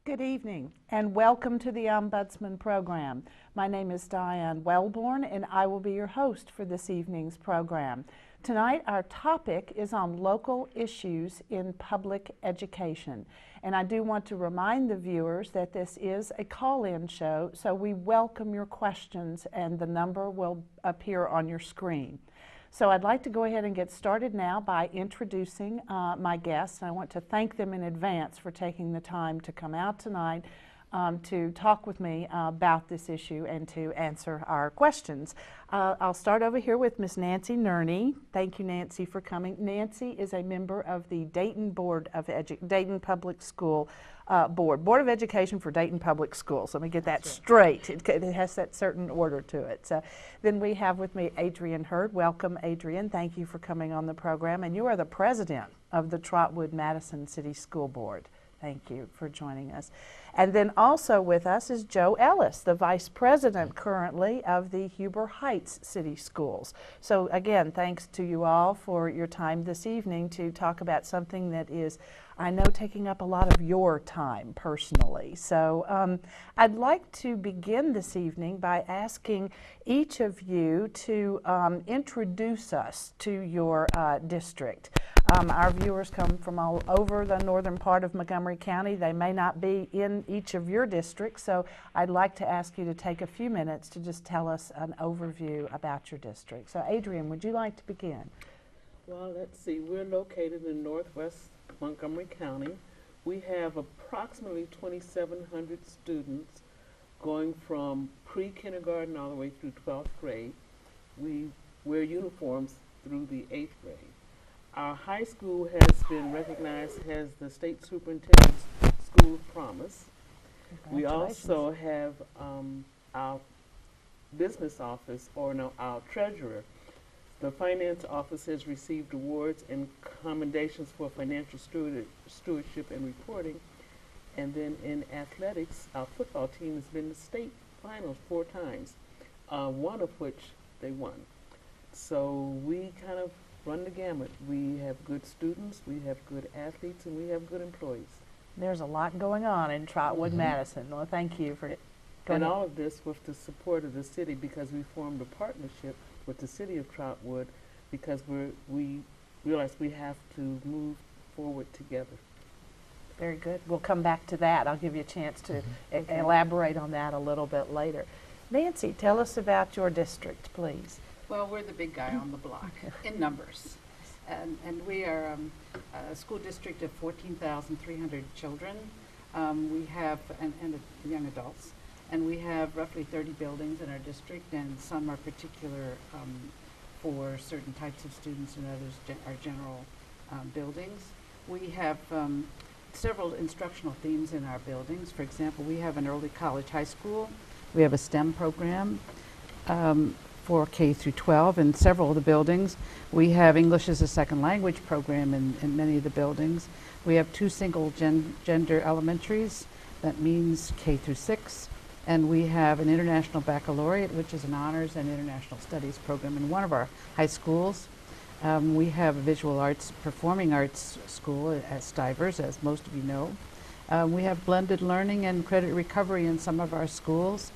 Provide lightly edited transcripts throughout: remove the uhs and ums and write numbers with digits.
Good evening and welcome to the Ombudsman program. My name is Diane Welborn and I will be your host for this evening's program. Tonight our topic is on local issues in public education. And I do want to remind the viewers that this is a call-in show, so we welcome your questions and the number will appear on your screen. So I'd like to go ahead and get started now by introducing my guests. I want to thank them in advance for taking the time to come out tonight to talk with me about this issue and to answer our questions. I'll start over here with Ms. Nancy Nerny. Thank you, Nancy, for coming. Nancy is a member of the Dayton Dayton Public School Board of Education for Dayton Public Schools. Let me get that straight. It has that certain order to it. So then we have with me Adrienne Heard. Welcome, Adrienne. Thank you for coming on the program. And you are the president of the Trotwood-Madison City School Board. Thank you for joining us. And then also with us is Joe Ellis, the vice president currently of the Huber Heights City Schools. So again, thanks to you all for your time this evening to talk about something that is, I know, taking up a lot of your time personally. So I'd like to begin this evening by asking each of you to introduce us to your district. Our viewers come from all over the northern part of Montgomery County. They may not be in each of your districts, so I'd like to ask you to take a few minutes to just tell us an overview about your district. So Adrienne, would you like to begin? Well, let's see. We're located in northwest Montgomery County. We have approximately 2,700 students going from pre-kindergarten all the way through 12th grade. We wear uniforms through the 8th grade. Our high school has been recognized as the State Superintendent's School of Promise. We also have our business office, our treasurer. The finance office has received awards and commendations for financial stewardship and reporting. And then in athletics, our football team has been to state finals 4 times, one of which they won. So we kind of run the gamut. We have good students, we have good athletes, and we have good employees. There's a lot going on in Trotwood-Madison. Well, thank you for and all of this with the support of the city, because we formed a partnership with the city of Trotwood, because we realize we have to move forward together. Very good. We'll come back to that. I'll give you a chance to elaborate on that a little bit later. Nancy, tell us about your district, please. Well, we're the big guy on the block in numbers. And we are a school district of 14,300 children. We have, and young adults. And we have roughly 30 buildings in our district, and some are particular for certain types of students, and others are general buildings. We have several instructional themes in our buildings. For example, we have an early college high school. We have a STEM program for K through 12 in several of the buildings. We have English as a second language program in many of the buildings. We have 2 single gender elementaries. That means K through 6. And we have an international baccalaureate, which is an honors and international studies program in one of our high schools. We have a visual arts, performing arts school at Stivers, as most of you know. We have blended learning and credit recovery in some of our schools,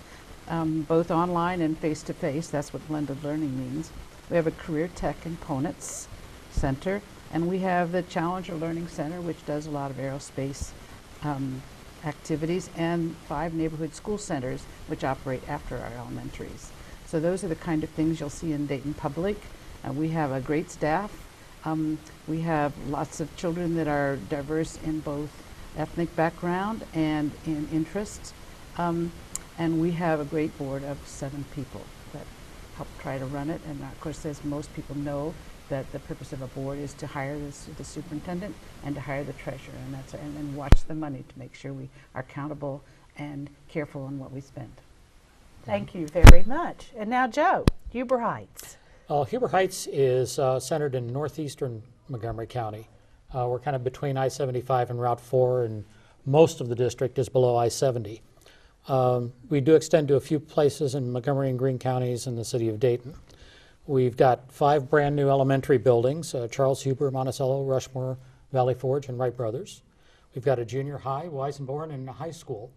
both online and face-to-face. That's what blended learning means. We have a career tech components center, and we have the Challenger Learning Center, which does a lot of aerospace activities, and 5 neighborhood school centers, which operate after our elementaries. So those are the kind of things you'll see in Dayton Public. We have a great staff. We have lots of children that are diverse in both ethnic background and in interests. And we have a great board of 7 people that help try to run it. And of course, as most people know, that the purpose of a board is to hire the superintendent and to hire the treasurer, and then watch the money to make sure we are accountable and careful on what we spend. Thank you very much. And now Joe, Huber Heights. Huber Heights is centered in northeastern Montgomery County. We're kind of between I-75 and Route 4, and most of the district is below I-70. We do extend to a few places in Montgomery and Greene counties and the city of Dayton. We've got 5 brand new elementary buildings, Charles Huber, Monticello, Rushmore, Valley Forge, and Wright Brothers. We've got a junior high, Weisenborn, and a high school.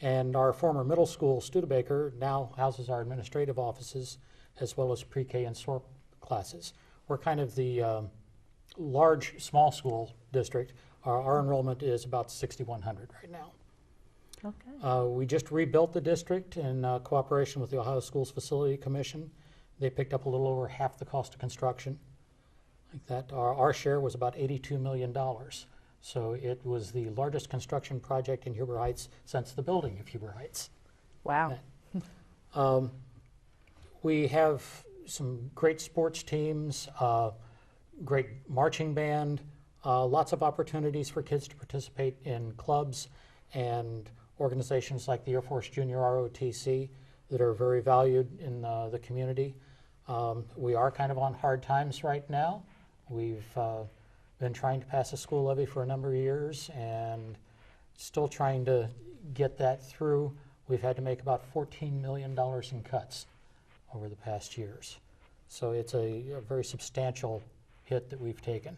And our former middle school, Studebaker, now houses our administrative offices as well as pre-K and SORP classes. We're kind of the large small school district. Our enrollment is about 6,100 right now. Okay. We just rebuilt the district in cooperation with the Ohio Schools Facility Commission. They picked up a little over half the cost of construction. Like that, our share was about $82 million. So it was the largest construction project in Huber Heights since the building of Huber Heights. Wow. We have some great sports teams, great marching band, lots of opportunities for kids to participate in clubs and organizations like the Air Force Junior ROTC that are very valued in the community. We are kind of on hard times right now. We've been trying to pass a school levy for a number of years and still trying to get that through. We've had to make about $14 million in cuts over the past years. So it's a very substantial hit that we've taken.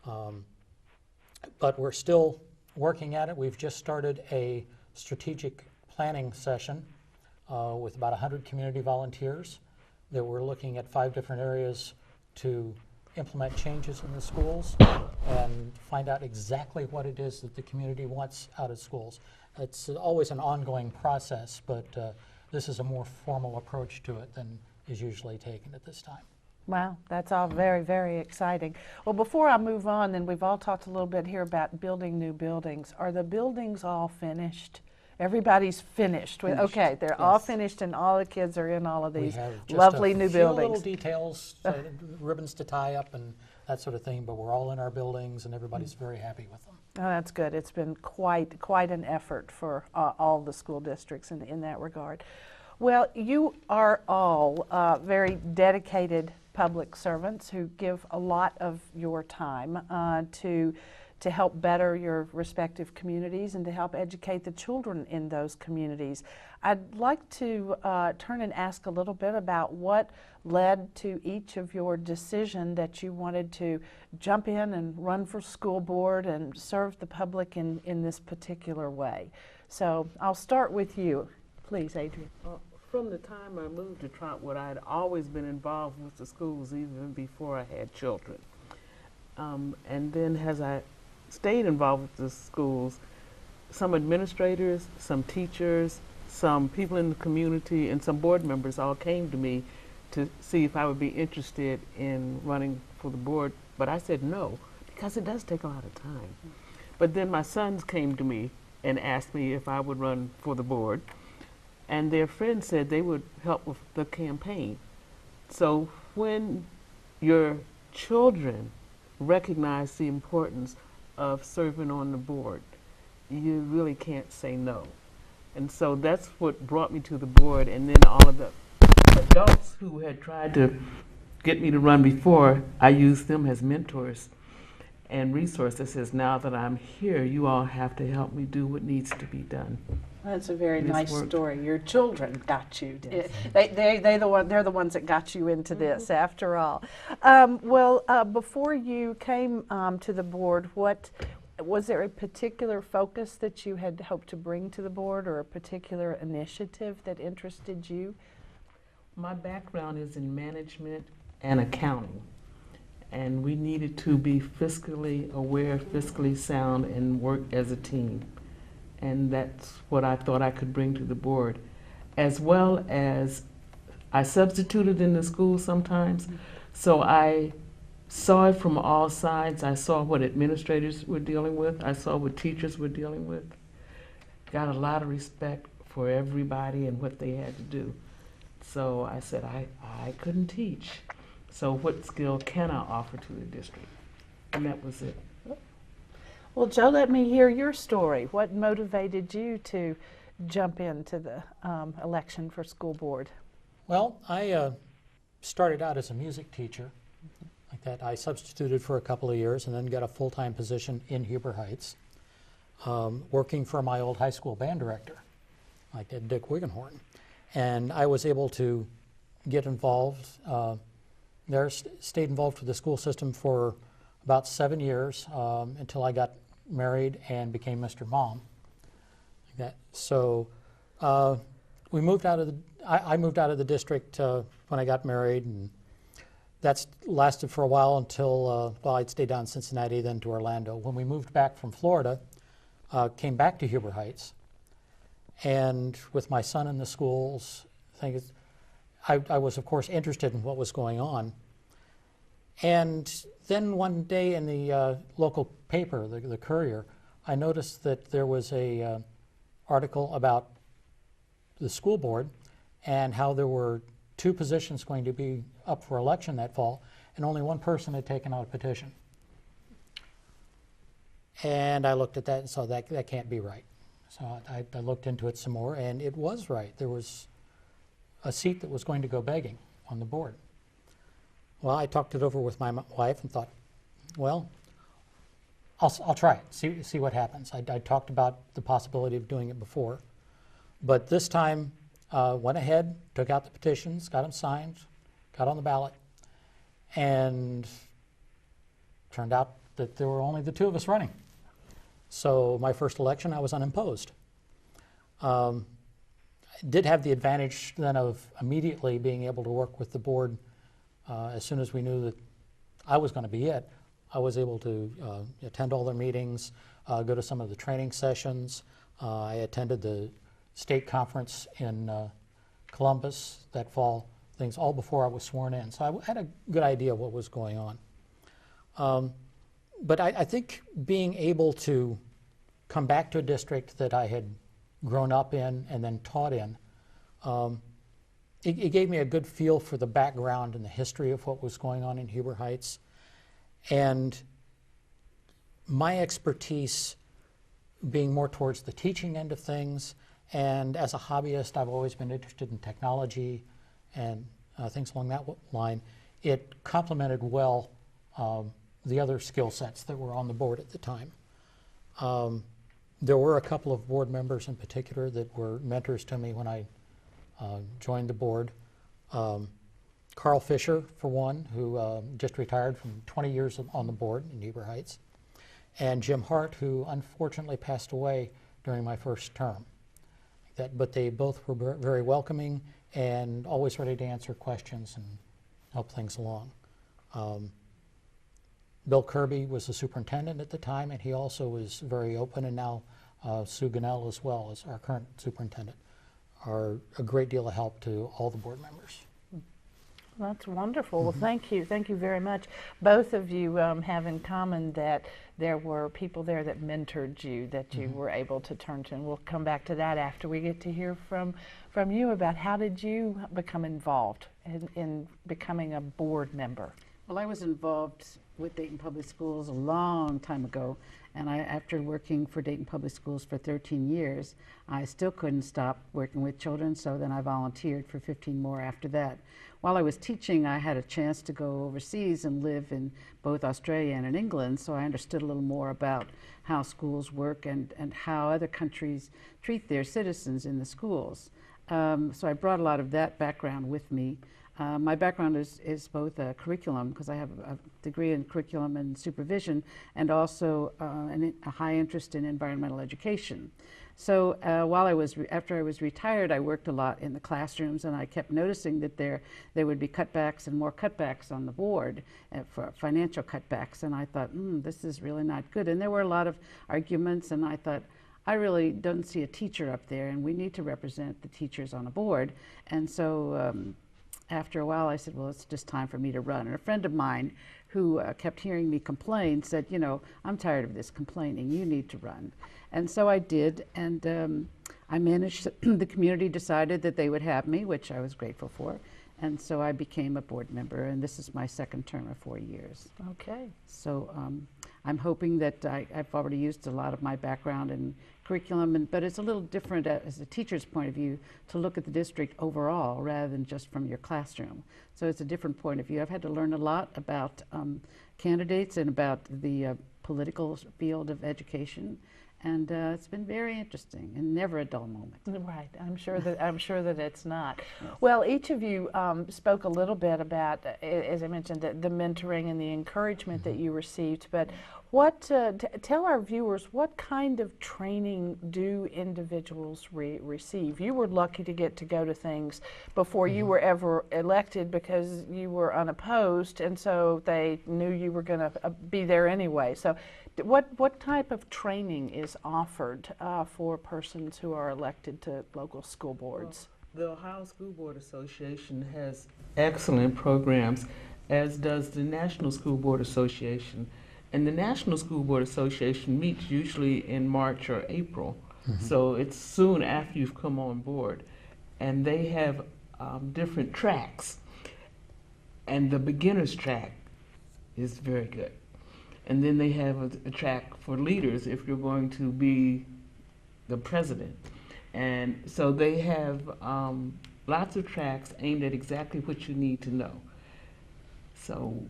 But we're still working at it. We've just started a strategic planning session with about 100 community volunteers that we're looking at 5 different areas to implement changes in the schools and find out exactly what it is that the community wants out of schools. It's always an ongoing process, but this is a more formal approach to it than is usually taken at this time. Wow, that's all very, very exciting. Well, before I move on, then we've all talked a little bit here about building new buildings. Are the buildings all finished? Everybody's finished. Finished, Okay, they're all yes. finished and all the kids are in all of We these have just lovely a new few buildings. little details, ribbons to tie up and that sort of thing, but we're all in our buildings and everybody's very happy with them. Oh, that's good. It's been quite an effort for all the school districts in that regard. Well, you are all very dedicated public servants who give a lot of your time to help better your respective communities and to help educate the children in those communities. I'd like to turn and ask a little bit about what led to each of your decision that you wanted to jump in and run for school board and serve the public in this particular way. So I'll start with you. Please, Adrienne. From the time I moved to Trotwood, I had always been involved with the schools even before I had children. And then as I stayed involved with the schools, some administrators, some teachers, some people in the community, and some board members all came to me to see if I would be interested in running for the board. But I said no, because it does take a lot of time. But then my sons came to me and asked me if I would run for the board. And their friends said they would help with the campaign. So when your children recognize the importance of serving on the board, you really can't say no. And so that's what brought me to the board. And then all of the adults who had tried to get me to run before, I used them as mentors and resources. As now that I'm here, you all have to help me do what needs to be done. That's a very And it's nice worked. story. Your children got you. Yes. They're the ones that got you into this, after all. Before you came to the board, was there a particular focus that you had hoped to bring to the board, or a particular initiative that interested you? My background is in management and accounting, and we needed to be fiscally aware, fiscally sound, and work as a team. And that's what I thought I could bring to the board. As well as I substituted in the school sometimes, so I saw it from all sides. I saw what administrators were dealing with. I saw what teachers were dealing with. Got a lot of respect for everybody and what they had to do. So I said I couldn't teach. So what skill can I offer to the district? And that was it. Well, Joe, let me hear your story. What motivated you to jump into the election for school board? Well, I started out as a music teacher. Like that, I substituted for a couple of years and then got a full-time position in Huber Heights, working for my old high school band director, like Dick Wiggenhorn. And I was able to get involved there, stayed involved with the school system for about 7 years until I got married and became Mr. Mom. Like that. So we moved out of the, I moved out of the district when I got married, and that's lasted for a while until, well, I'd stayed down in Cincinnati, then to Orlando. When we moved back from Florida, came back to Huber Heights, and with my son in the schools, I was, of course, interested in what was going on. And then one day in the local paper, the Courier, I noticed that there was a article about the school board and how there were 2 positions going to be up for election that fall, and only one person had taken out a petition. And I looked at that and saw that can't be right. So I looked into it some more, and it was right. There was a seat that was going to go begging on the board. Well, I talked it over with my wife and thought, well, I'll try it, see what happens. I talked about the possibility of doing it before, but this time went ahead, took out the petitions, got them signed, got on the ballot, and turned out that there were only the 2 of us running. So my first election, I was unimposed. I did have the advantage then of immediately being able to work with the board. As soon as we knew that I was going to be it, I was able to attend all their meetings, go to some of the training sessions. I attended the state conference in Columbus that fall, things all before I was sworn in. So I had a good idea of what was going on. But I think being able to come back to a district that I had grown up in and then taught in, it gave me a good feel for the background and the history of what was going on in Huber Heights. And my expertise being more towards the teaching end of things, and as a hobbyist, I've always been interested in technology and things along that line. It complemented well the other skill sets that were on the board at the time. There were a couple of board members in particular that were mentors to me when I joined the board. Carl Fisher, for one, who just retired from 20 years on the board in Huber Heights, and Jim Hart, who unfortunately passed away during my first term. But they both were very welcoming and always ready to answer questions and help things along. Bill Kirby was the superintendent at the time, and he also was very open, and now Sue Gunnell as well as our current superintendent are a great deal of help to all the board members. That's wonderful. Well, thank you. Thank you very much. Both of you have in common that there were people there that mentored you, that you were able to turn to, and we'll come back to that after we get to hear from you about how did you become involved in becoming a board member? Well, I was involved with Dayton Public Schools a long time ago, and after working for Dayton Public Schools for 13 years, I still couldn't stop working with children, so then I volunteered for 15 more after that. While I was teaching, I had a chance to go overseas and live in both Australia and in England, so I understood a little more about how schools work and how other countries treat their citizens in the schools. So I brought a lot of that background with me. My background is both a curriculum, because I have a degree in curriculum and supervision, and also a high interest in environmental education. So after I was retired, I worked a lot in the classrooms, and I kept noticing that there would be cutbacks and more cutbacks on the board for financial cutbacks, and I thought, this is really not good. And there were a lot of arguments, and I thought, I really don't see a teacher up there, and we need to represent the teachers on a board. And so after a while, I said, well, it's just time for me to run. And a friend of mine who kept hearing me complain said, I'm tired of this complaining. You need to run. And so I did, and I managed, the community decided that they would have me, which I was grateful for. And so I became a board member, and this is my second term of 4 years. Okay. So I'm hoping that I've already used a lot of my background in curriculum, but it's a little different as a teacher's point of view to look at the district overall rather than just from your classroom. So it's a different point of view. I've had to learn a lot about candidates and about the political field of education, And it's been very interesting and never a dull moment. Right, I'm sure that it's not. Yes. Well, each of you spoke a little bit about, as I mentioned, the mentoring and the encouragement that you received. But what tell our viewers, what kind of training do individuals receive? You were lucky to get to go to things before you were ever elected because you were unopposed, and so they knew you were going to be there anyway. So, what type of training is offered for persons who are elected to local school boards? Well, the Ohio School Board Association has excellent programs, as does the National School Board Association. And the National School Board Association meets usually in March or April, so it's soon after you've come on board. And they have different tracks, and the beginner's track is very good. And then they have a track for leaders if you're going to be the president. And so they have lots of tracks aimed at exactly what you need to know. So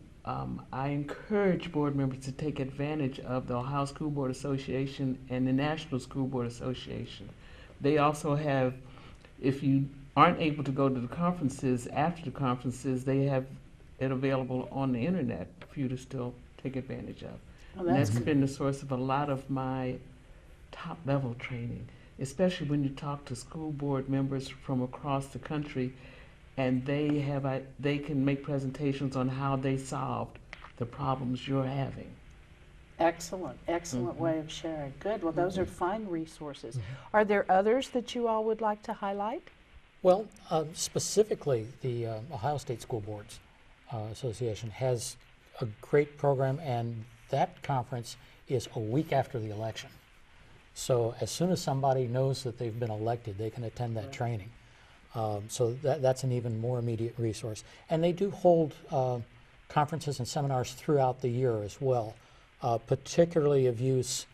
I encourage board members to take advantage of the Ohio School Board Association and the National School Board Association. They also have, if you aren't able to go to the conferences, after the conferences, they have it available on the internet for you to still take advantage of. Oh, and that's been the source of a lot of my top level training, especially when you talk to school board members from across the country, and they can make presentations on how they solved the problems you're having. Excellent, excellent way of sharing. Good. Well, those are fine resources. Are there others that you all would like to highlight? Well, specifically, the Ohio State School Boards Association has a great program, and that conference is a week after the election. So as soon as somebody knows that they've been elected, they can attend that training. So that's an even more immediate resource. And they do hold conferences and seminars throughout the year as well. Particularly of use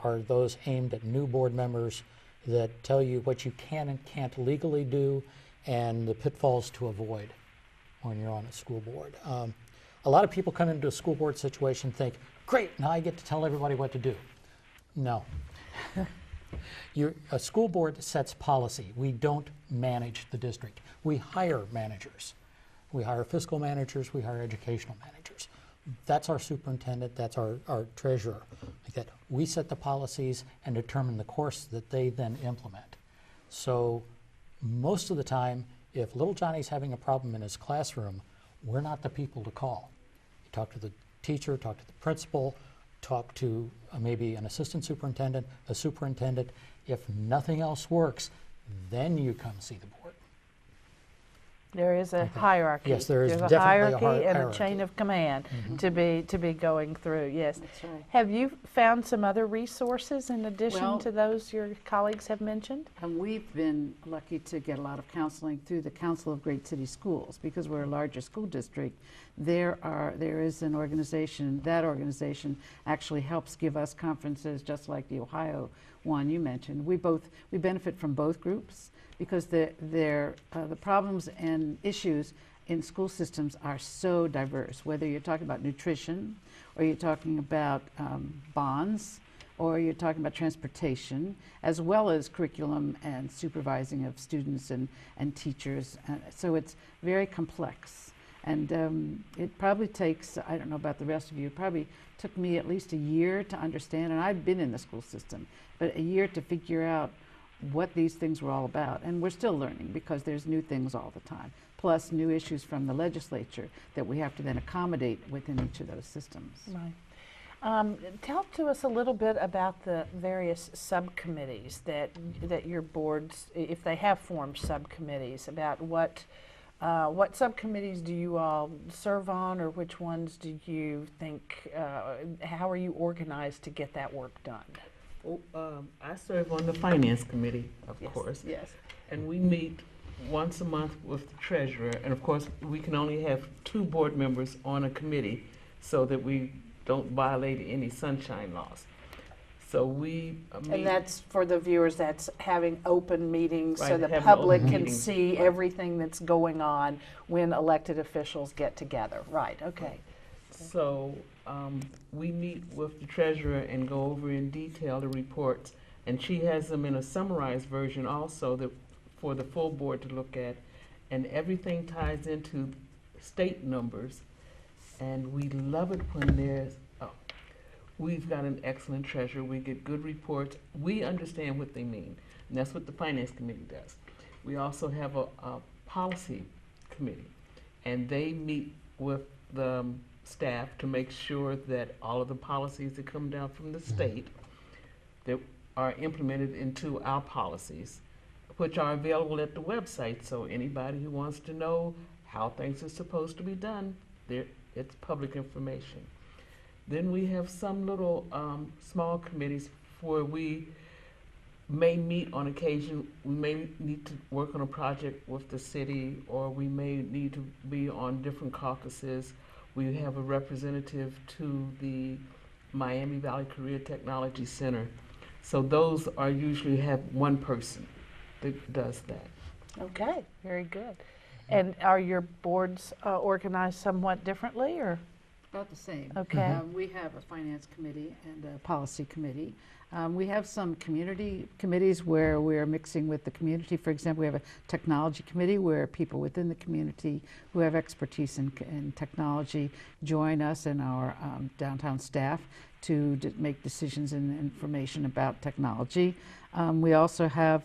are those aimed at new board members that tell you what you can and can't legally do and the pitfalls to avoid when you're on a school board. A lot of people come into a school board situation and think, great, now I get to tell everybody what to do. No. A school board sets policy. We don't manage the district. We hire managers. We hire fiscal managers, we hire educational managers. That's our superintendent, that's our treasurer. Like that. We set the policies and determine the course that they then implement. So most of the time, if little Johnny's having a problem in his classroom, we're not the people to call. You talk to the teacher, talk to the principal, talk to maybe an assistant superintendent, a superintendent. If nothing else works, then you come see the board. There is a hierarchy. Yes, there is There's definitely a hierarchy and hierarchy. a chain of command to be going through. Yes. That's right. Have you found some other resources in addition Well, to those your colleagues have mentioned? And we've been lucky to get a lot of counseling through the Council of Great City Schools because we're a larger school district. There is an organization, that organization actually helps give us conferences just like the Ohio one you mentioned. We benefit from both groups because the problems and issues in school systems are so diverse, whether you're talking about nutrition or you're talking about bonds or you're talking about transportation, as well as curriculum and supervising of students and teachers. So it's very complex. And it probably takes, I don't know about the rest of you, it probably took me at least a year to understand, and I've been in the school system, but a year to figure out what these things were all about. And we're still learning because there's new things all the time, plus new issues from the legislature that we have to then accommodate within each of those systems. Right. Talk to us a little bit about the various subcommittees that your boards, if they have formed subcommittees, about what subcommittees do you all serve on, or which ones do you think, how are you organized to get that work done? I serve on the Finance Committee, of course. Yes. And we meet once a month with the treasurer. And of course, we can only have 2 board members on a committee so that we don't violate any sunshine laws. So we meet. And that's, for the viewers, that's having open meetings so Right, the having public open can meetings. see Right. everything that's going on when elected officials get together. Right, okay. So we meet with the treasurer and go over in detail the reports, and she has them in a summarized version also for the full board to look at, and everything ties into state numbers, and we love it when we've got an excellent treasurer. We get good reports. We understand what they mean, and that's what the Finance Committee does. We also have a policy committee, and they meet with the staff to make sure that all of the policies that come down from the state that are implemented into our policies, which are available at the website. So anybody who wants to know how things are supposed to be done, it's public information. Then we have some little small committees where we may meet on occasion. We may need to work on a project with the city, or we may need to be on different caucuses. We have a representative to the Miami Valley Career Technology Center. So those are usually have one person that does that. Okay, very good. And are your boards organized somewhat differently, or? About the same. Okay. We have a finance committee and a policy committee. We have some community committees where we're mixing with the community. For example, we have a technology committee where people within the community who have expertise in technology join us and our downtown staff to make decisions and information about technology. We also have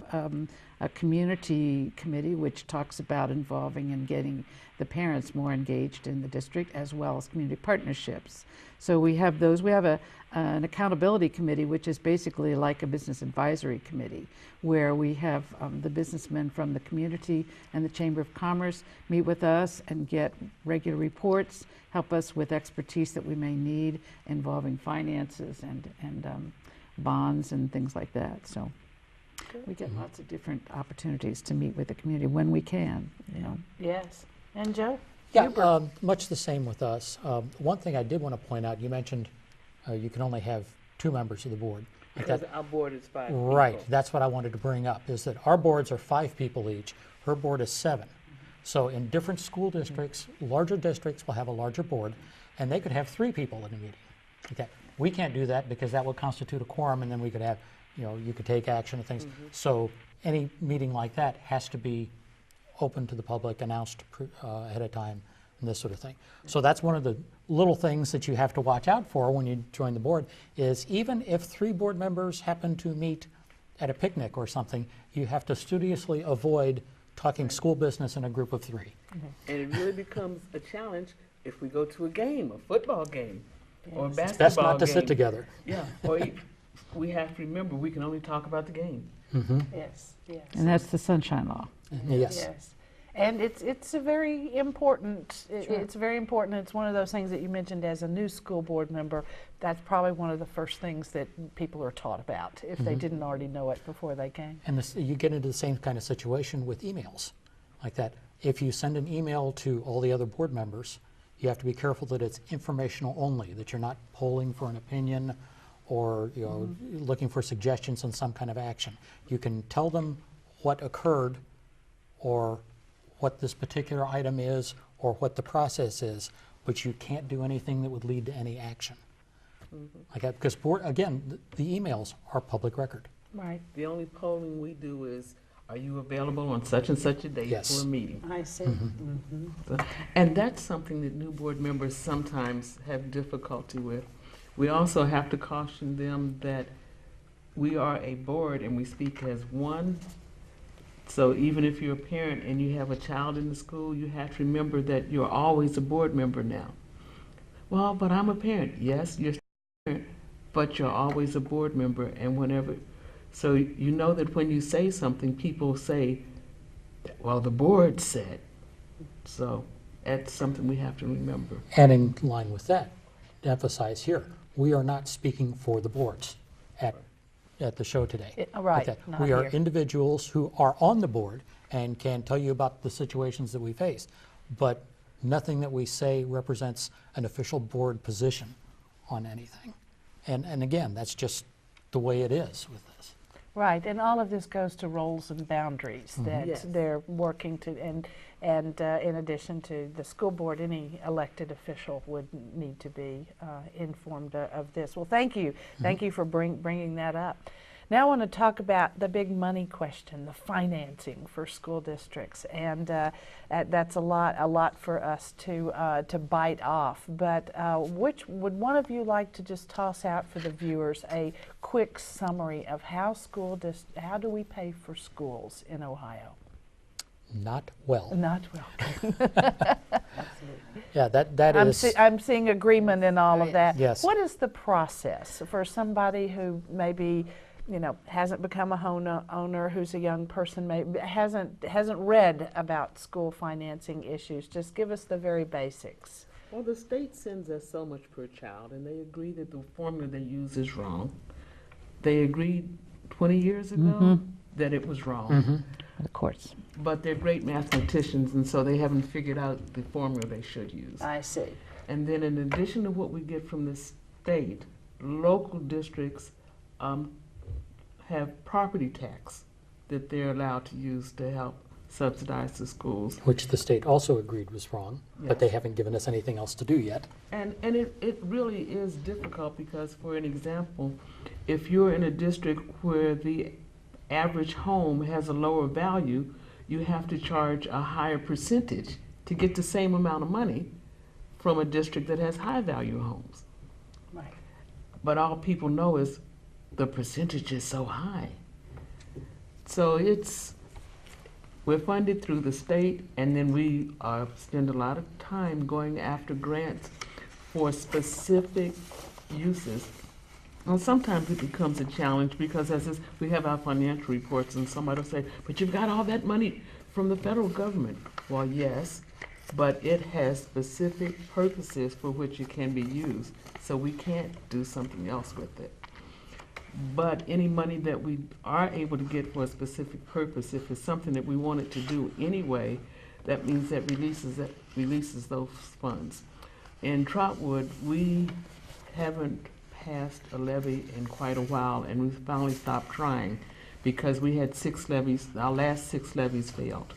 a community committee which talks about involving and getting the parents more engaged in the district, as well as community partnerships. So we have those. We have an accountability committee, which is basically like a business advisory committee, where we have the businessmen from the community and the Chamber of Commerce meet with us and get regular reports, help us with expertise that we may need involving finances and bonds and things like that. So we get lots of different opportunities to meet with the community when we can, you know. Yes. And Joe? Yeah, much the same with us. One thing I did want to point out, you mentioned you can only have 2 members of the board. Because our board is 5 people. Right, that's what I wanted to bring up, is that our boards are 5 people each. Her board is 7. So in different school districts, larger districts will have a larger board, and they could have 3 people in a meeting. Okay. We can't do that because that would constitute a quorum, and then we could have, you could take action and things. So any meeting like that has to be open to the public, announced ahead of time, and this sort of thing. So that's one of the little things that you have to watch out for when you join the board, is even if 3 board members happen to meet at a picnic or something, you have to studiously avoid talking school business in a group of 3. And it really becomes a challenge if we go to a game, a football game, or a basketball game. It's best not to sit together. Yeah, or we have to remember we can only talk about the game. Yes, yes. And that's the Sunshine Law. Yes. Yes. And it's a very important, it's very important. It's one of those things that you mentioned as a new school board member. That's probably one of the first things that people are taught about if they didn't already know it before they came. And you get into the same kind of situation with emails like that. If you send an email to all the other board members, you have to be careful that it's informational only, that you're not polling for an opinion or looking for suggestions on some kind of action. You can tell them what occurred or what this particular item is or what the process is, but you can't do anything that would lead to any action. Like that, because again, the emails are public record. Right. The only polling we do is, are you available on such and such a date Yes. for a meeting? I see. So, and that's something that new board members sometimes have difficulty with. We also have to caution them that we are a board and we speak as one. So even if you're a parent and you have a child in the school, you have to remember that you're always a board member now. Well, but I'm a parent. Yes, you're a parent, but you're always a board member. And whenever, so you know that when you say something, people say, well, the board said. So that's something we have to remember. And in line with that, to emphasize here, we are not speaking for the boards at the show today. Right. Okay. Not We are here. individuals who are on the board and can tell you about the situations that we face, but nothing that we say represents an official board position on anything. And again, that's just the way it is with this. Right, and all of this goes to roles and boundaries that Yes. they're working to, and in addition to the school board, any elected official would need to be informed of this. Well, thank you. Thank you for bringing that up. Now I want to talk about the big money question, the financing for school districts, and that's a lot for us to bite off. But which would one of you like to just toss out for the viewers a quick summary of how how do we pay for schools in Ohio? Not well. Not well. Yeah, that is. I'm seeing agreement in all of that. Yes. What is the process for somebody who maybe, hasn't become a owner, who's a young person, maybe hasn't read about school financing issues? Just give us the very basics. Well, the state sends us so much per child, and they agree that the formula they use is wrong. They agreed 20 years ago that it was wrong. Of course. But they're great mathematicians, and so they haven't figured out the formula they should use. I see. And then in addition to what we get from the state, local districts have property tax that they're allowed to use to help subsidize the schools. Which the state also agreed was wrong, but they Yes. haven't given us anything else to do yet. And it really is difficult because, for an example, if you're in a district where the average home has a lower value, you have to charge a higher percentage to get the same amount of money from a district that has high value homes. Right. But all people know is the percentage is so high. So we're funded through the state, and then we spend a lot of time going after grants for specific uses. Well, sometimes it becomes a challenge because we have our financial reports, and somebody will say, but you've got all that money from the federal government. Well, yes, but it has specific purposes for which it can be used, so we can't do something else with it. But any money that we are able to get for a specific purpose, if it's something that we wanted to do anyway, that means that releases those funds. In Trotwood, we haven't passed a levy in quite a while, and we finally stopped trying because we had 6 levies. Our last 6 levies failed.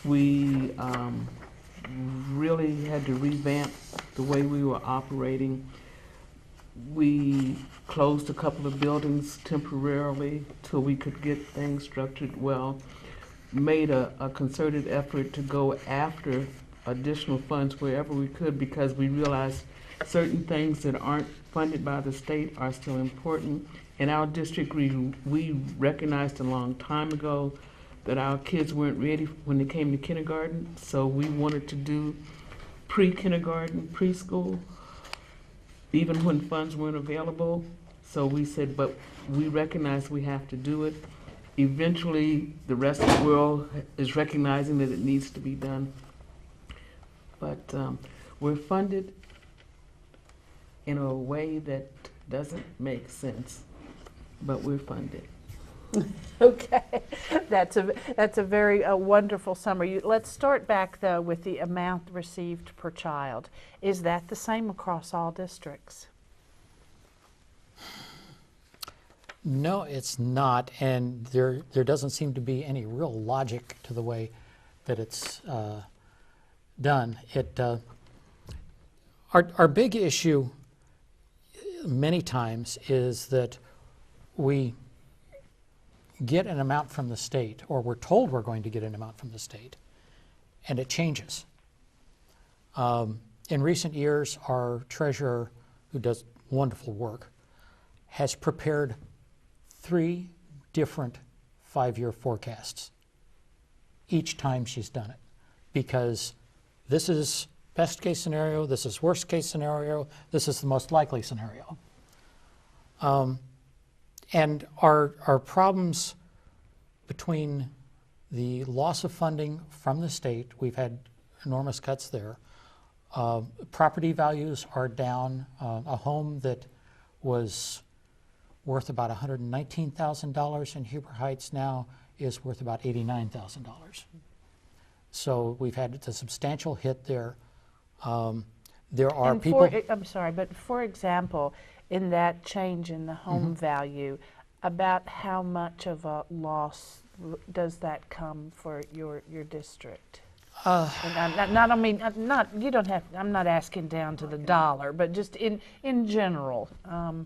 We really had to revamp the way we were operating. We closed a couple of buildings temporarily till we could get things structured well, made a concerted effort to go after additional funds wherever we could because we realized certain things that aren't funded by the state are still important. In our district, we recognized a long time ago that our kids weren't ready when they came to kindergarten, so we wanted to do pre-kindergarten, preschool, even when funds weren't available. So we said, but we recognize we have to do it. Eventually, the rest of the world is recognizing that it needs to be done. But we're funded in a way that doesn't make sense, but we're funded. Okay, that's a very wonderful summary. Let's start back though with the amount received per child. Is that the same across all districts? No, it's not, and there doesn't seem to be any real logic to the way that it's done. Our big issue many times is that we get an amount from the state, or we're told we're going to get an amount from the state, and it changes. In recent years, our treasurer, who does wonderful work, has prepared 3 different 5-year forecasts each time she's done it, because this is best case scenario, this is worst case scenario, this is the most likely scenario. And our problems between the loss of funding from the state, we've had enormous cuts there. Property values are down. A home that was worth about $119,000 in Huber Heights now is worth about $89,000. So we've had a substantial hit there. There are people. I'm sorry, but for example, in that change in the home value, about how much of a loss does that come for your district? And you don't have. I'm not asking down to the dollar, but just in general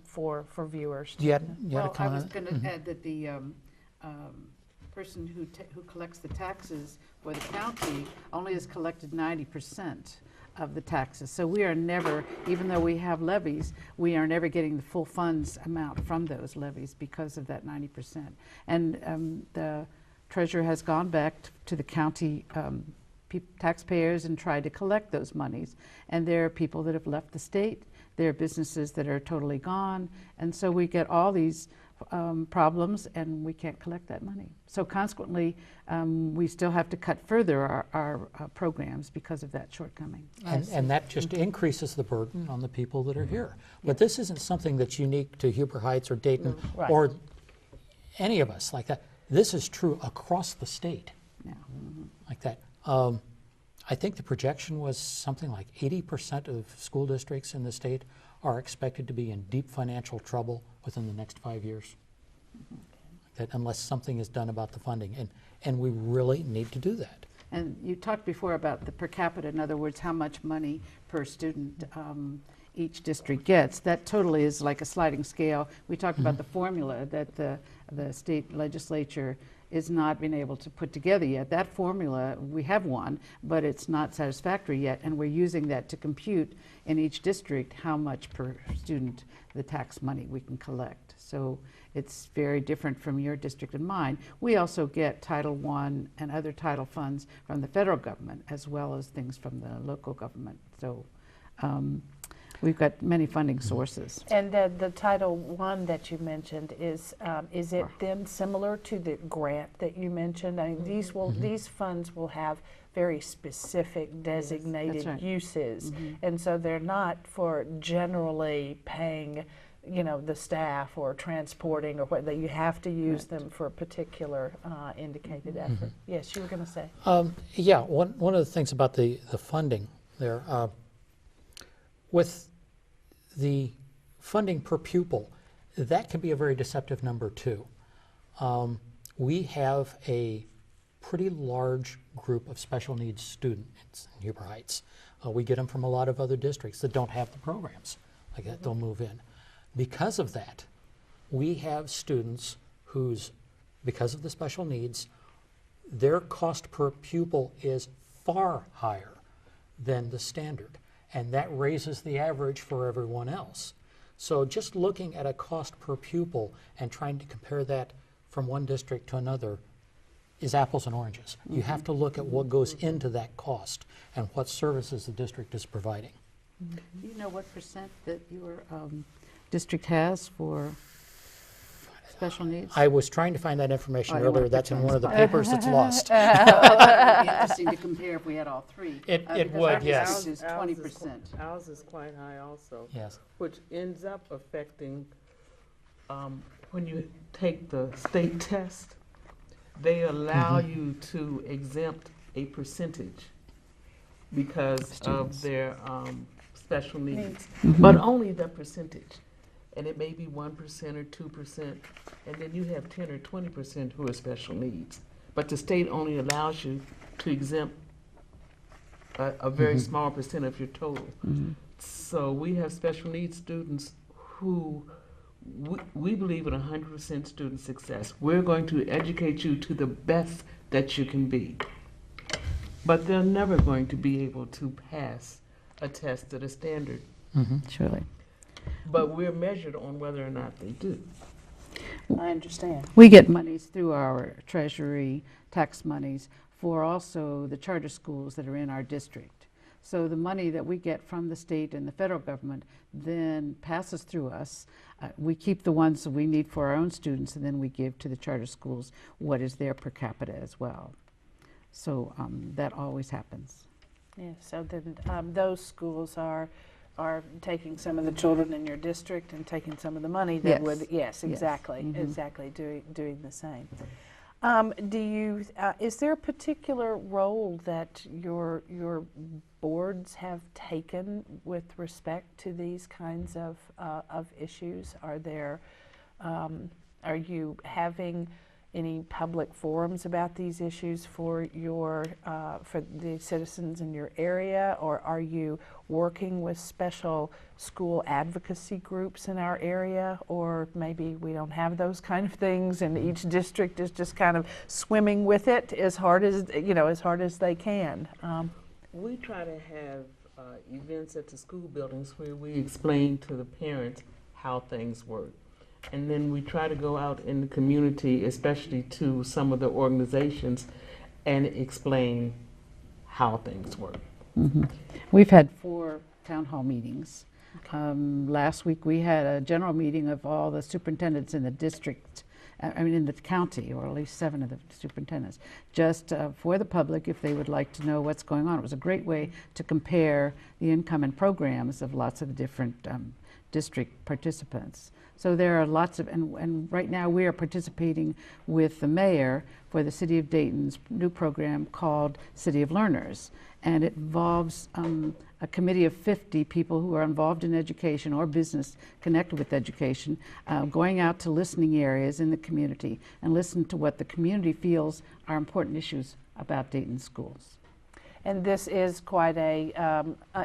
for viewers. You had a Well, I comment? was going to add that the person who collects the taxes for the county only has collected 90% of the taxes. So we are never, even though we have levies, we are never getting the full funds amount from those levies because of that 90%. And the treasurer has gone back to the county taxpayers and tried to collect those monies. And there are people that have left the state. There are businesses that are totally gone. And so we get all these problems and we can't collect that money. So consequently, we still have to cut further our programs because of that shortcoming. And that just increases the burden on the people that are here. But this isn't something that's unique to Huber Heights or Dayton Right. or any of us like that. This is true across the state Yeah. like that. I think the projection was something like 80% of school districts in the state are expected to be in deep financial trouble within the next 5 years. That unless something is done about the funding. And we really need to do that. And you talked before about the per capita, in other words, how much money per student each district gets. That totally is like a sliding scale. We talked about the formula that the state legislature is not being able to put together yet. That formula, we have one, but it's not satisfactory yet, and we're using that to compute in each district how much per student the tax money we can collect. So it's very different from your district and mine. We also get Title I and other title funds from the federal government as well as things from the local government. So we've got many funding sources. And the Title I that you mentioned is it then similar to the grant that you mentioned? I mean, these funds will have very specific designated right. uses, and so they're not for generally paying, the staff or transporting or what. That you have to use them for a particular indicated effort. Yes, you were going to say. Yeah, one of the things about the funding there, with the funding per pupil, that can be a very deceptive number too. We have a pretty large group of special needs students in Huber Heights. We get them from a lot of other districts that don't have the programs like that. They'll move in. Because of that, we have students whose, because of the special needs, their cost per pupil is far higher than the standard. And that raises the average for everyone else. So just looking at a cost per pupil and trying to compare that from one district to another is apples and oranges. You have to look at what goes into that cost and what services the district is providing. Do you know what percent that your district has for special needs? I was trying to find that information Oh, you earlier. want That's in to one of the papers that's lost. It would be interesting to compare if we had all three. It because would, our yes. district is 20%. Ours is quite high also. Yes. Which ends up affecting, when you take the state test, they allow you to exempt a percentage because of their special needs, but only the percentage. And it may be 1% or 2%, and then you have 10 or 20% who are special needs. But the state only allows you to exempt a very small percent of your total. So we have special needs students who we believe in 100% student success. We're going to educate you to the best that you can be. But they're never going to be able to pass a test at a standard. Surely. But we're measured on whether or not they do. I understand. We get monies through our treasury, tax monies, for also the charter schools that are in our district. So the money that we get from the state and the federal government then passes through us. We keep the ones that we need for our own students, and then we give to the charter schools what is their per capita as well. So that always happens. Yeah, so then those schools are taking some of the children in your district and taking some of the money that Yes. would, yes, exactly, Mhm. exactly, doing the same. Do you, is there a particular role that your boards have taken with respect to these kinds of issues? Are there Are you having any public forums about these issues for for the citizens in your area, or are you working with special school advocacy groups in our area, or maybe we don't have those kind of things and each district is just kind of swimming with it as hard as they can? We try to have events at the school buildings where we explain to the parents how things work. And then we try to go out in the community, especially to some of the organizations, and explain how things work. Mm-hmm. We've had 4 town hall meetings. Last week we had a general meeting of all the superintendents in the district, in the county, or at least 7 of the superintendents, just for the public if they would like to know what's going on. It was a great way to compare the income and programs of lots of the different district participants. So there are lots of, and right now we are participating with the mayor for the City of Dayton's new program called City of Learners. And it involves a committee of 50 people who are involved in education or business connected with education, going out to listening areas in the community and listen to what the community feels are important issues about Dayton schools. And this is quite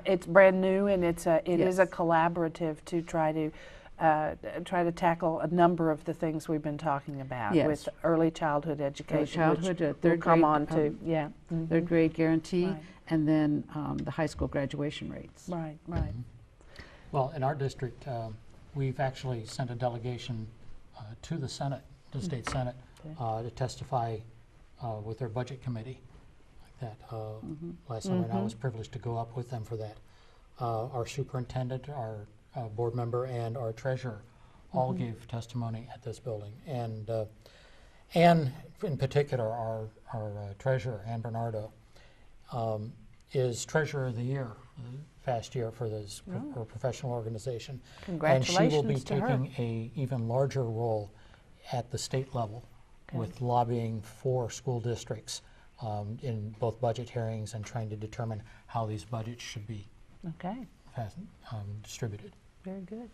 it's brand new, and it is a collaborative to try to tackle a number of the things we've been talking about with early childhood education. Third we'll come grade, on to, yeah. Mm-hmm. Third grade guarantee, Right. and then the high school graduation rates. Right, right. Mm-hmm. Well, in our district, we've actually sent a delegation to the Senate, to the state Senate, to testify with their budget committee. Like that last summer, and I was privileged to go up with them for that. Our superintendent, our board member, and our treasurer all gave testimony at this building, and in particular our treasurer, Ann Bernardo, is treasurer of the year past year for this her professional organization. Congratulations and she will be to her. taking a even larger role at the state level with lobbying for school districts in both budget hearings and trying to determine how these budgets should be distributed. Very good.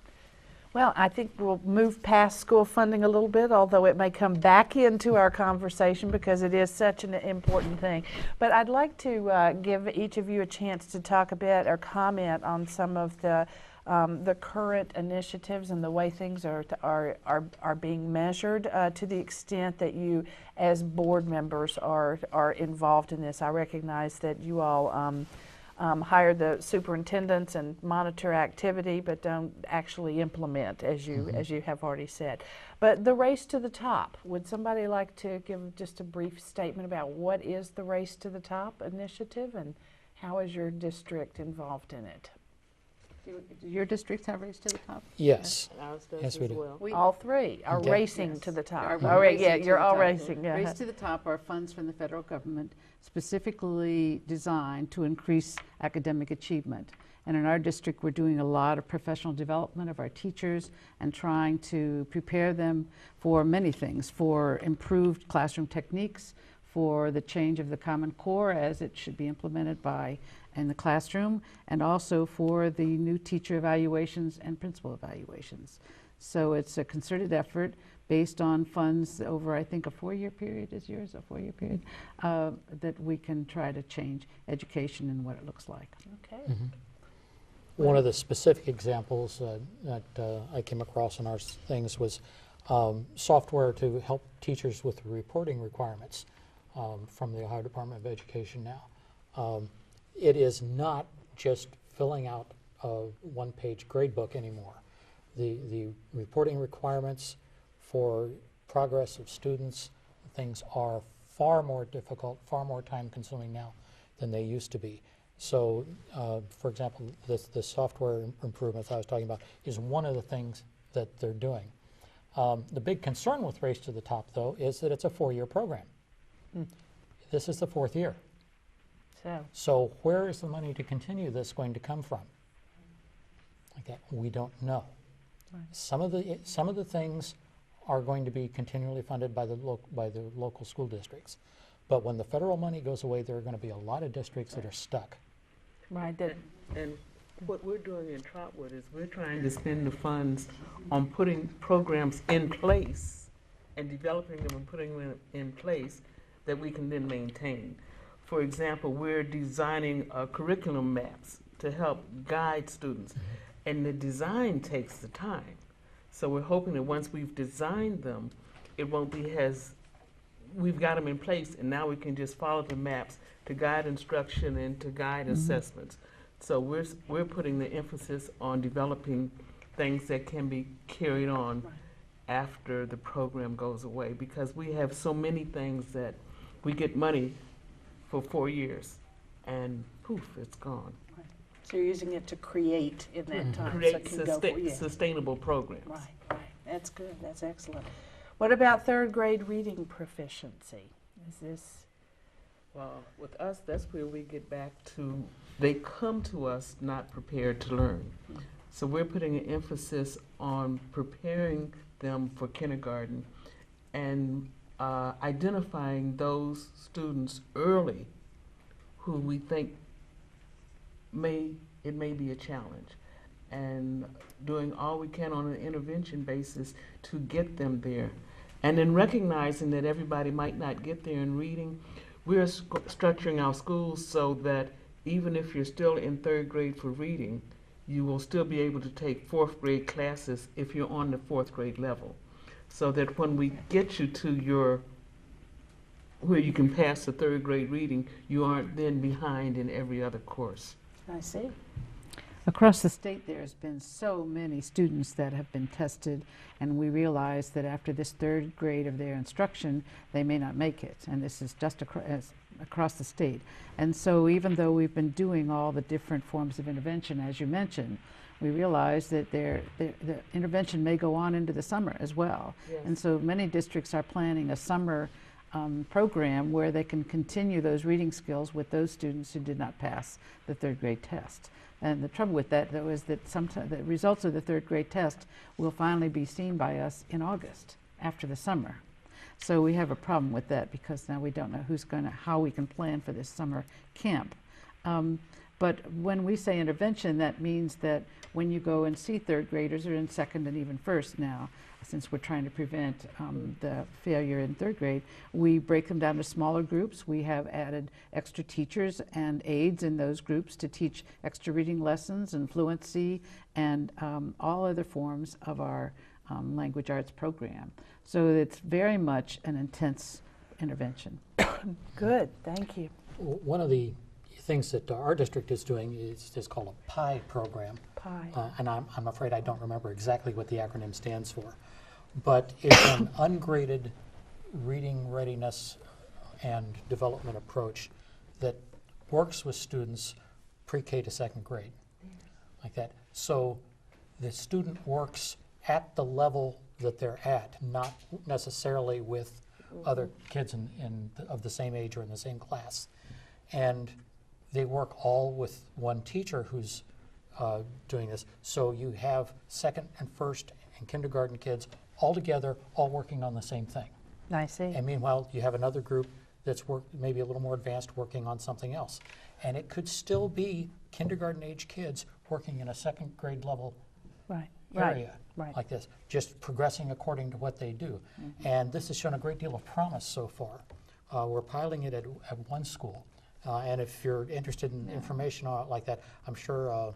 Well, I think we'll move past school funding a little bit, although it may come back into our conversation because it is such an important thing. But I'd like to give each of you a chance to talk a bit or comment on some of the current initiatives and the way things are being measured to the extent that you, as board members, are involved in this. I recognize that you all hire the superintendents and monitor activity, but don't actually implement, as you have already said. But the Race to the Top, would somebody like to give just a brief statement about what is the Race to the Top initiative and how is your district involved in it? Do your districts have Race to the Top? Yes. Ours does Yes, as we do. well. All 3 are Okay. racing to the top. Are All right, racing yeah, to you're the all top. racing. Yeah. Race to the Top are funds from the federal government specifically designed to increase academic achievement. And in our district, we're doing a lot of professional development of our teachers and trying to prepare them for many things, for improved classroom techniques, for the change of the Common Core as it should be implemented in the classroom, and also for the new teacher evaluations and principal evaluations. So it's a concerted effort based on funds over, I think, a 4-year period. Is yours a 4-year period? That we can try to change education and what it looks like. Okay. One of the specific examples that I came across in our things was software to help teachers with reporting requirements from the Ohio Department of Education now. It is not just filling out a one-page grade book anymore. The reporting requirements for progress of students, things are far more difficult, far more time-consuming now than they used to be. So, for example, the software improvements I was talking about is one of the things that they're doing. The big concern with Race to the Top, though, is that it's a 4-year program. This is the 4th year. So where is the money to continue this going to come from? Like that, we don't know. Right. Some of the things are going to be continually funded by the local school districts, but when the federal money goes away, there are going to be a lot of districts that are stuck. Right. And what we're doing in Trotwood is we're trying to spend the funds on putting programs in place and developing them and putting them in place that we can then maintain. For example, we're designing curriculum maps to help guide students, and the design takes the time. So we're hoping that once we've designed them, it won't be we've got them in place, and now we can just follow the maps to guide instruction and to guide assessments. So we're putting the emphasis on developing things that can be carried on after the program goes away, because we have so many things that we get money for 4 years, and poof, it's gone. So you're using it to create in that time. Create so it can go sustainable programs. Right. That's good. That's excellent. What about third grade reading proficiency? Is this? Well, with us, that's where we get back to, they come to us not prepared to learn. So we're putting an emphasis on preparing them for kindergarten and identifying those students early who we think it may be a challenge, and doing all we can on an intervention basis to get them there. And then recognizing that everybody might not get there in reading, we're structuring our schools so that even if you're still in third grade for reading, you will still be able to take fourth grade classes if you're on the fourth grade level. So that when we get you to where you can pass the third grade reading, you aren't then behind in every other course. I see. Across the state, there's been so many students that have been tested, and we realize that after this third grade of their instruction, they may not make it, and this is just across the state. And so even though we've been doing all the different forms of intervention, as you mentioned, we realize that the intervention may go on into the summer as well. Yes. And so many districts are planning a summer program where they can continue those reading skills with those students who did not pass the third grade test. And the trouble with that, though, is that sometimes the results of the third grade test will finally be seen by us in August, after the summer. So we have a problem with that, because now we don't know how we can plan for this summer camp. But when we say intervention, that means that when you go and see third graders, or in second and even first now, since we're trying to prevent the failure in third grade, we break them down to smaller groups. We have added extra teachers and aides in those groups to teach extra reading lessons and fluency and all other forms of our language arts program. So it's very much an intense intervention. Good, thank you. One of the things that our district is doing is called a PIE program. PIE. And I'm afraid I don't remember exactly what the acronym stands for. But it's an ungraded reading readiness and development approach that works with students pre-K to second grade, like that. So the student works at the level that they're at, not necessarily with other kids of the same age or in the same class. And they work all with one teacher who's doing this. So you have second and first and kindergarten kids all together, all working on the same thing. I see. And meanwhile, you have another group that's maybe a little more advanced, working on something else. And it could still be kindergarten age kids working in a second grade level area like this, just progressing according to what they do. And this has shown a great deal of promise so far. We're piloting it at one school. And if you're interested in information on it like that, I'm sure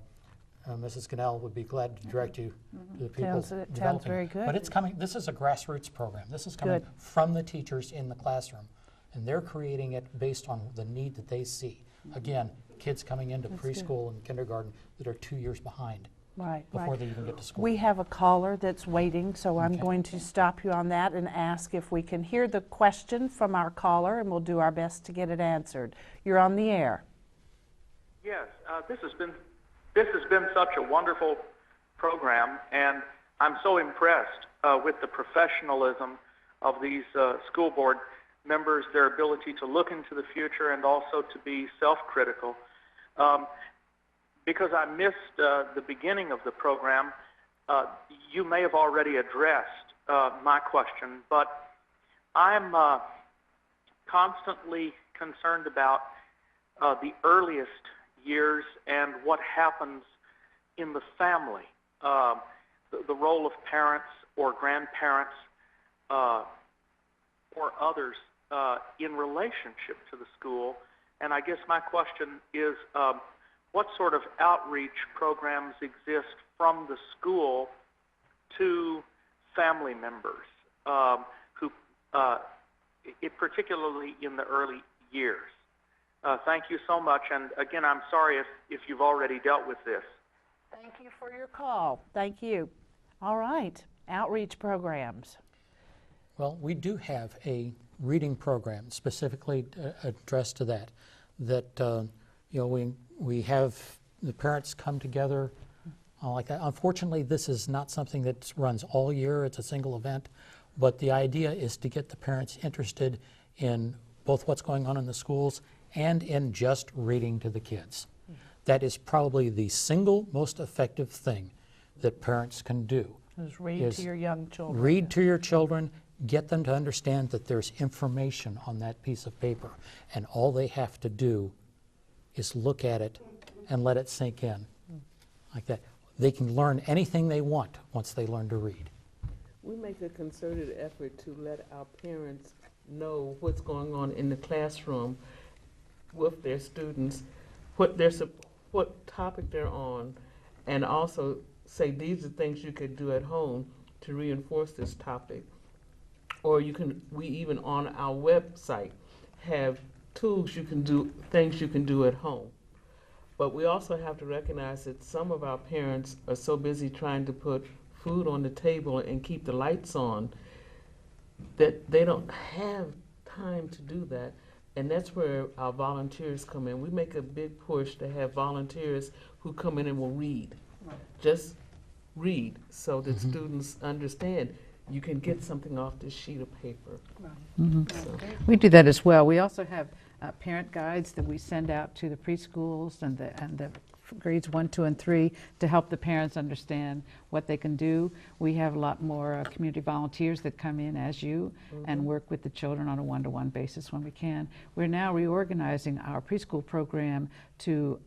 Mrs. Cannell would be glad to direct you to the people developing. Sounds very good. But it's coming. This is a grassroots program. This is coming from the teachers in the classroom, and they're creating it based on the need that they see. Again, kids coming into preschool and kindergarten that are 2 years behind before they even get to school. We have a caller that's waiting, so I'm going to stop you on that and ask if we can hear the question from our caller, and we'll do our best to get it answered. You're on the air. Yes, this has been such a wonderful program, and I'm so impressed with the professionalism of these school board members, their ability to look into the future and also to be self-critical. Because I missed the beginning of the program, you may have already addressed my question, but I'm constantly concerned about the earliest years and what happens in the family, the role of parents or grandparents or others in relationship to the school. And I guess my question is, what sort of outreach programs exist from the school to family members who, particularly in the early years? Thank you so much. And again, I'm sorry if you've already dealt with this. Thank you for your call. Thank you. All right, outreach programs. Well, we do have a reading program specifically addressed to that. We have the parents come together like that. Unfortunately, this is not something that runs all year. It's a single event, but the idea is to get the parents interested in both what's going on in the schools and in just reading to the kids. That is probably the single most effective thing that parents can do. Just read to your young children. Read to your children, get them to understand that there's information on that piece of paper, and all they have to do is look at it and let it sink in, like that. They can learn anything they want once they learn to read. We make a concerted effort to let our parents know what's going on in the classroom with their students, what topic they're on, and also say these are things you could do at home to reinforce this topic. Or we even on our website have tools you can do, things you can do at home. But we also have to recognize that some of our parents are so busy trying to put food on the table and keep the lights on that they don't have time to do that. And that's where our volunteers come in. We make a big push to have volunteers who come in and will read. Right. Just read so that students understand you can get something off this sheet of paper. Right. So. We do that as well. We also have parent guides that we send out to the preschools and the grades 1, 2, and 3 to help the parents understand what they can do. We have a lot more community volunteers that come in as you and work with the children on a one-to-one basis when we can. We're now reorganizing our preschool program to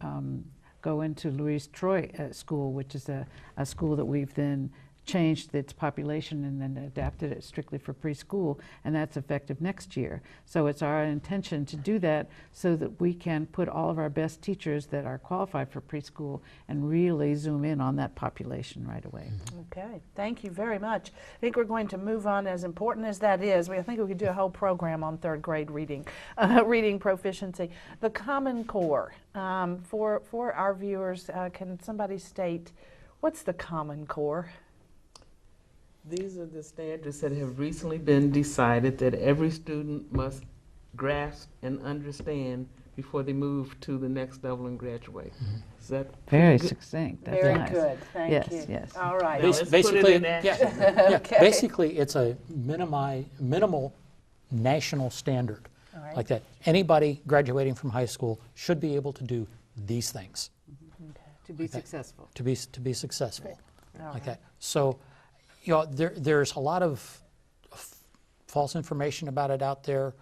go into Louise Troy School, which is a school that we've then changed its population and then adapted it strictly for preschool, and that's effective next year. So it's our intention to do that so that we can put all of our best teachers that are qualified for preschool and really zoom in on that population right away. Okay, thank you very much. I think we're going to move on. As important as that is, I think we could do a whole program on third grade reading, reading proficiency. The Common Core, for our viewers, can somebody state, what's the Common Core? These are the standards that have recently been decided that every student must grasp and understand before they move to the next level and graduate. Is that very succinct? That's very nice. Good. Thank you. Yes. All right. Basically, Okay. basically, it's a minimal national standard, Right. like that. Anybody graduating from high school should be able to do these things. Okay. To be successful. To be successful, All like right. that. So, there's a lot of false information about it out there.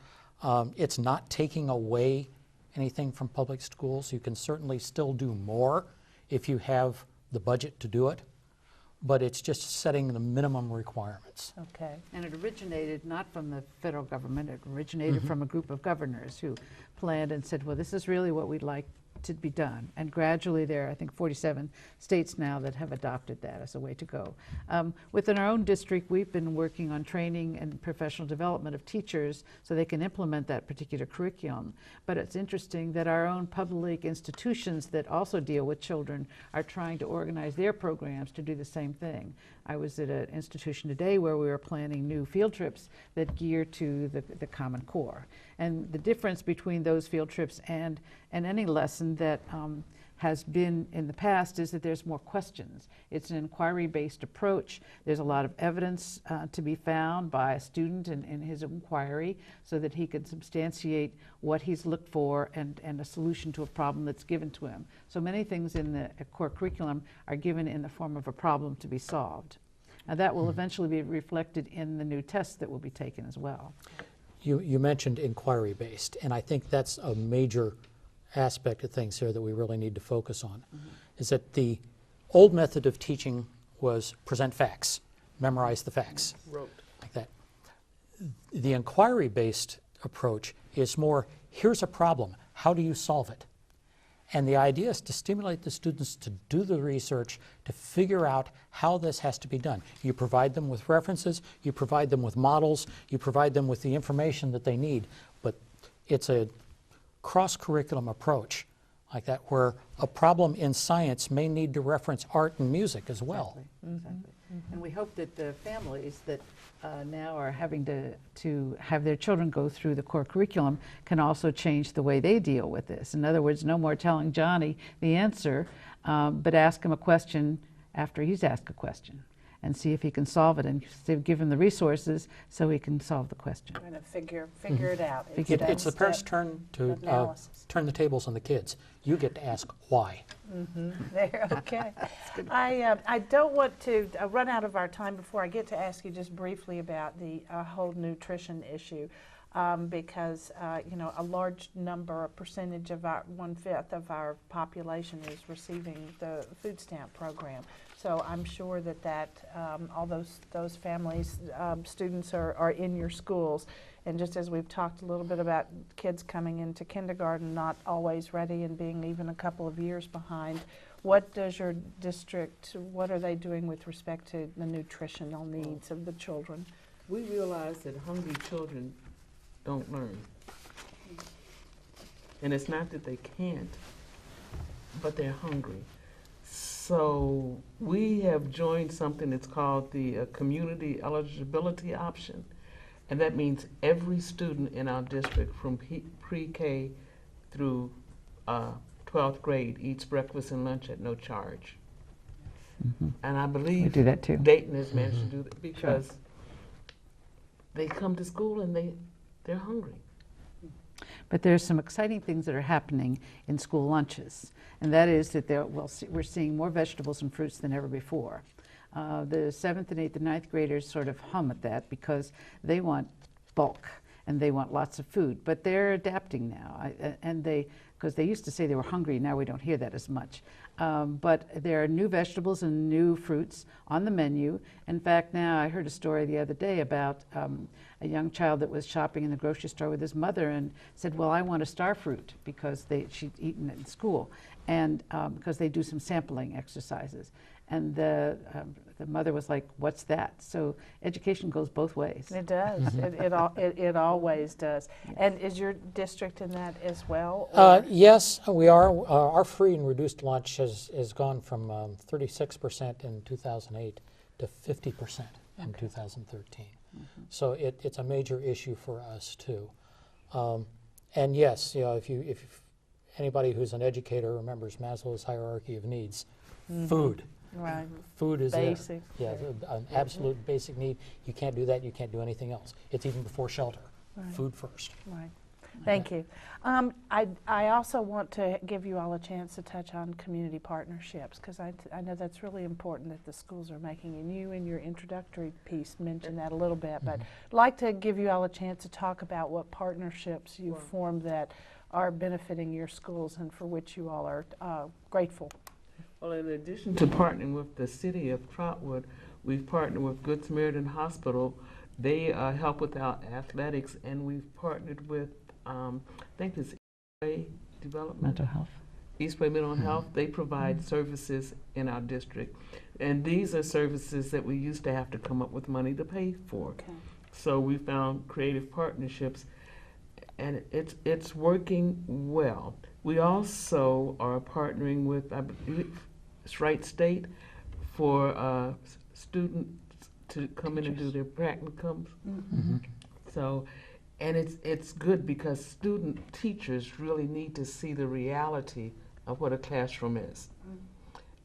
It's not taking away anything from public schools. You can certainly still do more if you have the budget to do it, but it's just setting the minimum requirements. Okay. And it originated not from the federal government, it originated from a group of governors who planned and said, well, this is really what we'd like to be done. And gradually there are, I think, 47 states now that have adopted that as a way to go. Within our own district, we've been working on training and professional development of teachers so they can implement that particular curriculum. But it's interesting that our own public institutions that also deal with children are trying to organize their programs to do the same thing. I was at an institution today where we were planning new field trips that gear to the Common Core. And the difference between those field trips and any lesson that has been in the past is that there's more questions. It's an inquiry-based approach. There's a lot of evidence to be found by a student in his inquiry so that he can substantiate what he's looked for and a solution to a problem that's given to him. So many things in the core curriculum are given in the form of a problem to be solved. Now that will eventually be reflected in the new tests that will be taken as well. You mentioned inquiry-based, and I think that's a major aspect of things here that we really need to focus on, is that the old method of teaching was present facts, memorize the facts, Rote. like that. The inquiry-based approach is more, here's a problem, how do you solve it? And the idea is to stimulate the students to do the research, to figure out how this has to be done. You provide them with references, you provide them with models, you provide them with the information that they need, but it's a cross-curriculum approach like that, where a problem in science may need to reference art and music as well. Exactly. And we hope that the families that now are having to have their children go through the core curriculum can also change the way they deal with this. In other words, no more telling Johnny the answer, but ask him a question after he's asked a question and see if he can solve it, and give him the resources so he can solve the question. Trying to figure it out. It's the parents' turn to turn the tables on the kids. You get to ask why. There, okay. I don't want to run out of our time before I get to ask you just briefly about the whole nutrition issue, because you know, a large number, a percentage of our 1/5 of our population is receiving the food stamp program. So I'm sure that all those families, students are in your schools. And just as we've talked a little bit about kids coming into kindergarten not always ready and being even a couple of years behind, what does your district, what are they doing with respect to the nutritional needs of the children? We realize that hungry children don't learn. And it's not that they can't, but they're hungry. So we have joined something that's called the Community Eligibility Option. And that means every student in our district from pre-K through 12th grade eats breakfast and lunch at no charge. And I believe We do that too. Dayton has managed to do that because they come to school and they're hungry. But there's some exciting things that are happening in school lunches, and that is that we're seeing more vegetables and fruits than ever before. The 7th and 8th and 9th graders sort of hum at that because they want bulk and they want lots of food, but they're adapting now. Because they used to say they were hungry, now we don't hear that as much. But there are new vegetables and new fruits on the menu. In fact, now I heard a story the other day about a young child that was shopping in the grocery store with his mother and said, well, I want a star fruit because she'd eaten it in school, and because they do some sampling exercises. And the mother was like, what's that? So education goes both ways. It does. It always does. Yes. And is your district in that as well? Yes, we are. Our free and reduced lunch has gone from 36% in 2008 to 50% in 2013. So it's a major issue for us too. And yes, you know, if anybody who's an educator remembers Maslow's hierarchy of needs, food. Right. Food is Basic. an absolute basic need. You can't do that, you can't do anything else. It's even before shelter. Right. Food first. Right. Thank you. I also want to give you all a chance to touch on community partnerships, because I know that's really important that the schools are making, and you in your introductory piece mentioned that a little bit, but I'd like to give you all a chance to talk about what partnerships you've formed that are benefiting your schools and for which you all are grateful. Well, in addition to partnering with the city of Trotwood, we've partnered with Good Samaritan Hospital. They help with our athletics, and we've partnered with, I think it's Eastway Development. Mental health. Eastway Mental Health. They provide services in our district. And these are services that we used to have to come up with money to pay for. Okay. So we found creative partnerships, and it's working well. We also are partnering with, I believe, it's Wright State for students to come in and do their practicums. So, and it's good because teachers really need to see the reality of what a classroom is.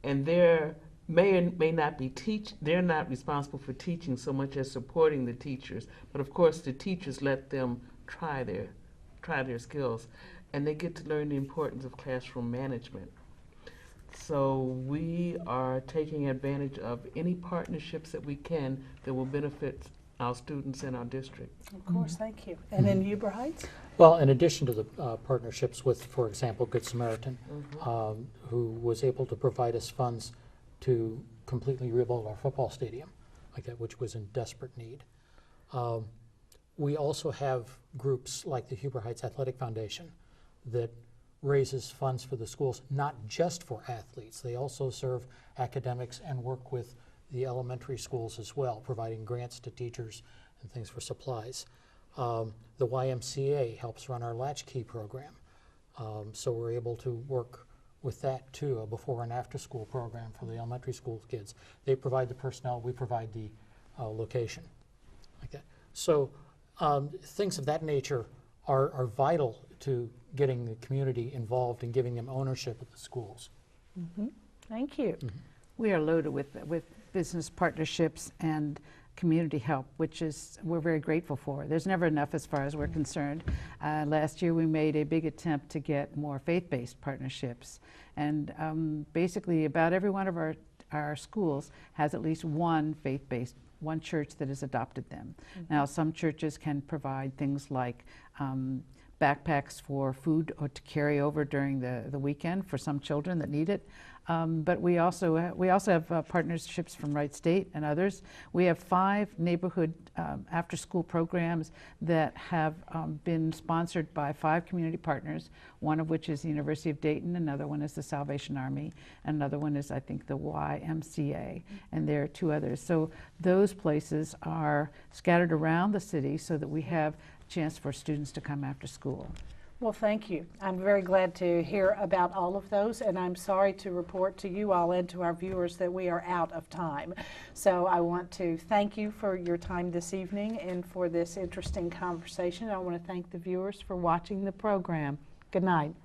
And they're may not be they're not responsible for teaching so much as supporting the teachers, but of course the teachers let them try their skills, and they get to learn the importance of classroom management. So we are taking advantage of any partnerships that we can that will benefit our students in our district. Of course, thank you. And in Huber Heights? Well, in addition to the partnerships with, for example, Good Samaritan, who was able to provide us funds to completely rebuild our football stadium, like that, which was in desperate need. We also have groups like the Huber Heights Athletic Foundation that raises funds for the schools, not just for athletes. They also serve academics and work with the elementary schools as well, providing grants to teachers and things for supplies. The YMCA helps run our Latchkey program. So we're able to work with that too, a before and after school program for the elementary school kids. They provide the personnel, we provide the location, like that. So things of that nature are vital to getting the community involved and giving them ownership of the schools. Thank you. We are loaded with business partnerships and community help, which we're very grateful for. There's never enough as far as we're concerned. Last year we made a big attempt to get more faith-based partnerships, and basically about every one of our schools has at least one faith-based, one church that has adopted them. Now some churches can provide things like backpacks for food or to carry over during the weekend for some children that need it. But we also have partnerships from Wright State and others. We have 5 neighborhood after-school programs that have been sponsored by 5 community partners, one of which is the University of Dayton, another one is the Salvation Army, and another one is, I think, the YMCA, and there are 2 others. So those places are scattered around the city so that we have a chance for students to come after school. Well, thank you. I'm very glad to hear about all of those, and I'm sorry to report to you all and to our viewers that we are out of time. So I want to thank you for your time this evening and for this interesting conversation. I want to thank the viewers for watching the program. Good night.